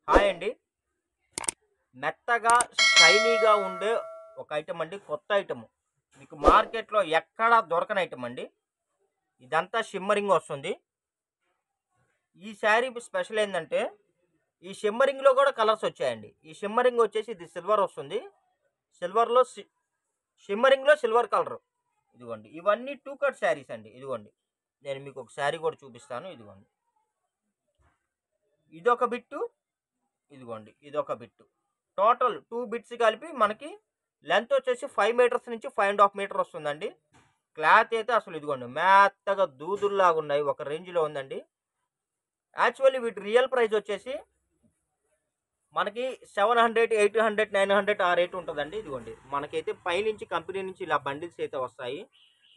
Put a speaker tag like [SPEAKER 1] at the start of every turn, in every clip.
[SPEAKER 1] Hi అండి. మెత్తగా, షైనీగా ఉండే ఒక ఐటెమ్ అండి. కొత్త ఐటెము. మీకు మార్కెట్‌లో ఎక్కడా దొరకని ఐటెమ్ అండి. ఇదంతా షిమ్మరింగ్ వస్తుంది. ఈ శారీ స్పెషల్ ఏందంటే, ఈ షిమ్మరింగ్‌లో కూడా కలర్స్ వచ్చాయండి. ఈ షిమ్మరింగ్ వచ్చేసి ఇది సిల్వర్ వస్తుంది. సిల్వర్‌లో షిమ్మరింగ్‌లో సిల్వర్ కలరు. ఇదిగోండి. ఇవన్నీ టూ కట్ శారీస్ అండి. ఇదిగోండి. నేను మీకు ఒక శారీ కూడా చూపిస్తాను. ఇదిగోండి. ఇదొక బిట్టు, ఇదిగోండి. ఇదొక బిట్టు. టోటల్ 2 బిట్స్ కలిపి మనకి లెంత్ వచ్చేసి 5 మీటర్స్ నుంచి 5.5 మీటర్ వస్తుందండి. క్లాత్ అయితే అసలు ఇదిగోండి మెత్తగా దూదుల్లాగా ఉన్నాయి. ఒక రేంజ్‌లో ఉందండి. యాక్చువల్లీ వీటి రియల్ ప్రైస్ వచ్చేసి మనకి 700, 800, 900 ఆ రేట్ ఉంటదండి. ఇదిగోండి. మనకైతే పైనుంచి కంపెనీ నుంచి ఇలా బండిల్స్ అయితే వస్తాయి.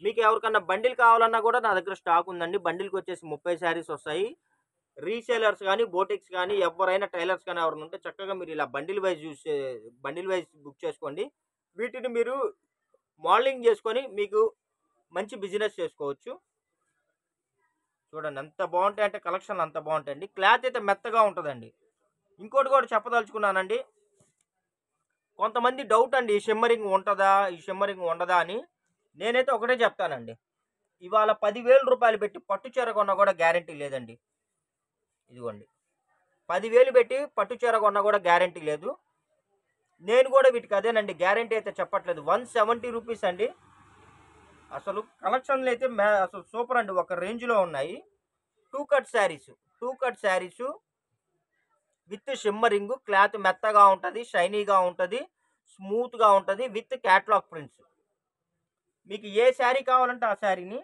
[SPEAKER 1] మీకు ఎవరికన్నా బండిల్ కావాలన్నా కూడా నా దగ్గర స్టాక్ ఉందండి. బండిల్‌కి వచ్చేసి 30 శారీస్ వస్తాయి. రీసేలర్స్ గానీ, బోటిక్స్ గానీ, ఎవ్వరైనా టైలర్స్ గానీ ఎవరైనా ఉంటే చక్కగా మీరు ఇలా బండిల్ వైస్ బుక్ చేసుకోండి. వీటిని మీరు మోడలింగ్ చేసుకొని మీకు మంచి బిజినెస్ చేసుకోవచ్చు. చూడండి ఎంత బాగుంటాయంటే కలెక్షన్లు అంత బాగుంటాయండి. క్లాత్ అయితే మెత్తగా ఉంటదండి. ఇంకోటి కూడా చెప్పదలుచుకున్నానండి. కొంతమంది డౌట్ అండి ఈ షిమ్మరింగ్ ఉంటదా? ఈ షిమ్మరింగ్ ఉండదా అని. నేనైతే ఒకటే చెప్తానండి. ఇవాళ 10,000 పెట్టి పట్టు చీర కొన్నా కూడా గ్యారంటీ లేదండి. ఇదిగోండి. 10,000 పెట్టి పట్టు చీర కొన్నా కూడా గ్యారంటీ లేదు. నేను కూడా వీటికి అదేనండి గ్యారంటీ అయితే చెప్పట్లేదు. 170 రూపీస్ అండి. అసలు కలెక్షన్లు అయితే అసలు సూపర్ అండి. ఒక రేంజ్‌లో ఉన్నాయి. Two cut saris. Two cut saris with shimmering cloth మెత్తగా ఉంటది. షైనీగా ఉంటది. స్మూత్‌గా ఉంటది. With catalogue prints. మీకు ఏ శారీ కావాలంటే ఆ శారీని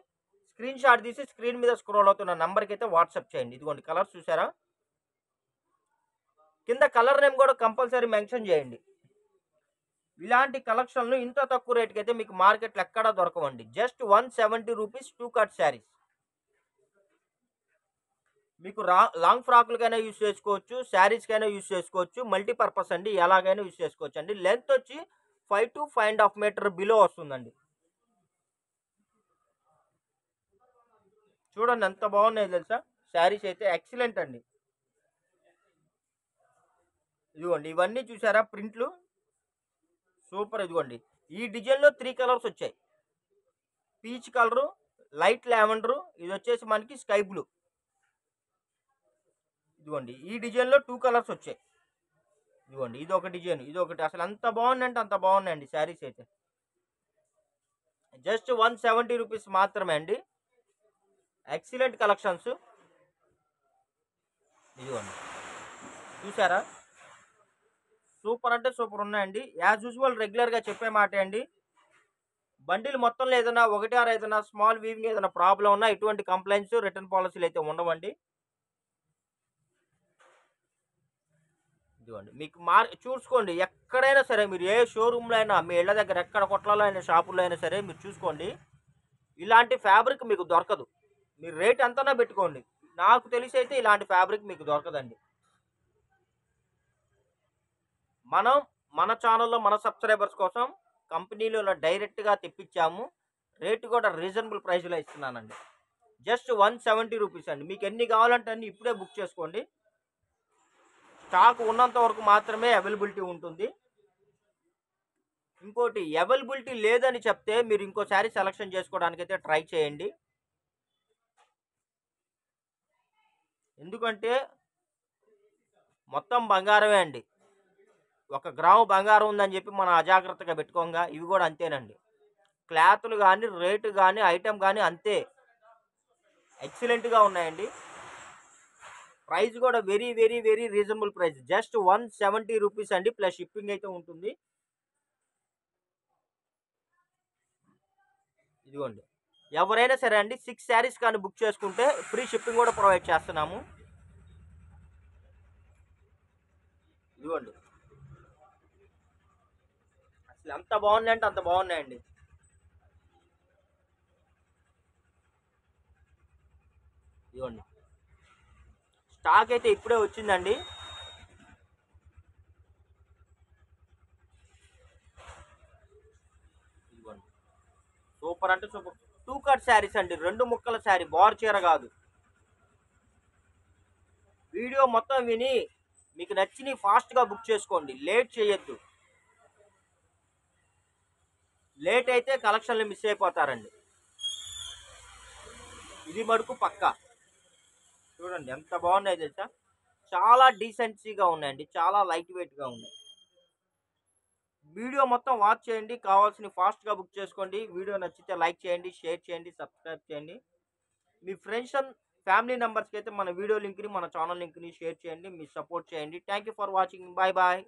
[SPEAKER 1] స్క్రీన్ షాట్ తీసి స్క్రీన్ మీద స్క్రోల్ అవుతున్న నంబర్‌కి అయితే వాట్సాప్ చేయండి. ఇదిగోండి కలర్స్ చూసారా? కింద కలర్ నేమ్ కూడా కంపల్సరీ మెన్షన్ చేయండి. ఇలాంటి కలెక్షన్లు ఇంత తక్కువ రేట్కి అయితే మీకు మార్కెట్లో ఎక్కడా దొరకవండి. Just 170 rupees two cut saris. మీకు లాంగ్ ఫ్రాక్‌లకైనా యూజ్ చేసుకోవచ్చు. శారీస్‌కైనా యూజ్ చేసుకోవచ్చు. మల్టీపర్పస్ అండి. ఎలాగైనా యూజ్ చేసుకోవచ్చు అండి. లెంత్ వచ్చి 5-5.5 మీటర్ బిలో వస్తుందండి. చూడండి ఎంత బాగున్నాయో తెలుసా? శారీస్ అయితే ఎక్సలెంట్ అండి. ఇదిగోండి ఇవన్నీ చూసారా ప్రింట్లు? సూపర్ ఇదిగోండి. ఈ డిజైన్‌లో 3 కలర్స్ వచ్చాయి. పీచ్ కలరు, లైట్ లావెండరు, ఇదొచ్చేసి మనకి స్కై బ్లూ. ఇదిగోండి ఈ డిజైన్‌లో 2 కలర్స్ వచ్చాయి. ఇదిగోండి ఇదొక డిజైన్, ఇదొకటి. అసలు ఎంత బాగుందంటే అంత బాగున్నాయండి శారీస్ అయితే. జస్ట్ 170 రూపీస్ మాత్రమే అండి. Excellent collections. ఇదిగోండి చూసారా? సూపర్ అంటే సూపర్ ఉన్నాయండి. యాజ్ యూజువల్ రెగ్యులర్‌గా చెప్పే మాటే అండి. బండిల్ మొత్తంలో ఏదైనా ఒకటి ఆర్ ఏదైనా స్మాల్ వీవింగ్ ఏదైనా ప్రాబ్లమ్ ఉన్నా ఎటువంటి కంప్లైంట్స్, రిటర్న్ పాలసీలు అయితే ఉండవండి. ఇదిగోండి మీకు చూసుకోండి ఎక్కడైనా సరే మీరు ఏ షోరూమ్‌లో అయినా మీ ఇళ్ళ దగ్గర ఎక్కడ కొట్లలో అయినా షాపుల్లో అయినా సరే మీరు చూసుకోండి. ఇలాంటి ఫ్యాబ్రిక్ మీకు దొరకదు. మీరు రేట్ ఎంతైనా పెట్టుకోండి. నాకు తెలిసి అయితే ఇలాంటి ఫ్యాబ్రిక్ మీకు దొరకదండి. మనం మన ఛానల్‌లో మన సబ్స్క్రైబర్స్ కోసం కంపెనీలో డైరెక్ట్‌గా తెప్పించాము. రేట్ కూడా రీజనబుల్ ప్రైస్‌లో ఇస్తున్నానండి. జస్ట్ 170 రూపీస్ అండి. మీకు ఎన్ని కావాలంటే అన్ని ఇప్పుడే బుక్ చేసుకోండి. స్టాక్ ఉన్నంత వరకు మాత్రమే అవైలబిలిటీ ఉంటుంది. ఇంకోటి అవైలబిలిటీ లేదని చెప్తే మీరు ఇంకోసారి సెలక్షన్ చేసుకోవడానికైతే ట్రై చేయండి. ఎందుకంటే మొత్తం బంగారమే అండి. 1 గ్రాము బంగారం ఉందని చెప్పి మనం అజాగ్రత్తగా పెట్టుకోంగా. ఇవి కూడా అంతేనండి. క్లాతులు గానీ, రేటు గానీ, ఐటెమ్ గానీ అంతే. ఎక్సలెంట్‌గా ఉన్నాయండి. ప్రైస్ కూడా very, very, very reasonable price. Just 170 rupees అండి. ప్లస్ షిప్పింగ్ అయితే ఉంటుంది. ఇదిగోండి. ఎవరైనా సరే అండి 6 శారీస్ కానీ బుక్ చేసుకుంటే ఫ్రీ షిప్పింగ్ కూడా ప్రొవైడ్ చేస్తున్నాము. ఇదిగోండి. అసలు ఎంత బాగున్నాయంటే అంత బాగున్నాయండి. ఇదిగోండి. స్టాక్ అయితే ఇప్పుడే వచ్చిందండి. ఇదిగోండి. సూపర్ అంటే సూపర్. టూ కట్ శారీస్ అండి. 2 ముక్కల శారీ. బార్ చీర కాదు. వీడియో మొత్తం విని మీకు నచ్చినవి ఫాస్ట్గా బుక్ చేసుకోండి, లేట్ చేయొద్దు. లేట్ అయితే కలెక్షన్లు మిస్ అయిపోతారండి. ఇది మటుకు పక్కా. చూడండి ఎంత బాగున్నాయి తెలుసా, చాలా డీసెన్సీగా ఉన్నాయండి, చాలా లైట్ వెయిట్గా ఉన్నాయి. వీడియో మొత్తం వాచ్ చేయండి, కావాల్సిన ఫాస్ట్గా బుక్ చేసుకోండి. వీడియో నచ్చితే లైక్ చేయండి, షేర్ చేయండి, సబ్స్క్రైబ్ చేయండి. మీ ఫ్రెండ్స్ అండ్ ఫ్యామిలీ మెంబర్స్కి అయితే మన వీడియో లింక్ని, మన ఛానల్ లింక్ని షేర్ చేయండి. మీ సపోర్ట్ చేయండి. Thank you for watching. Bye bye.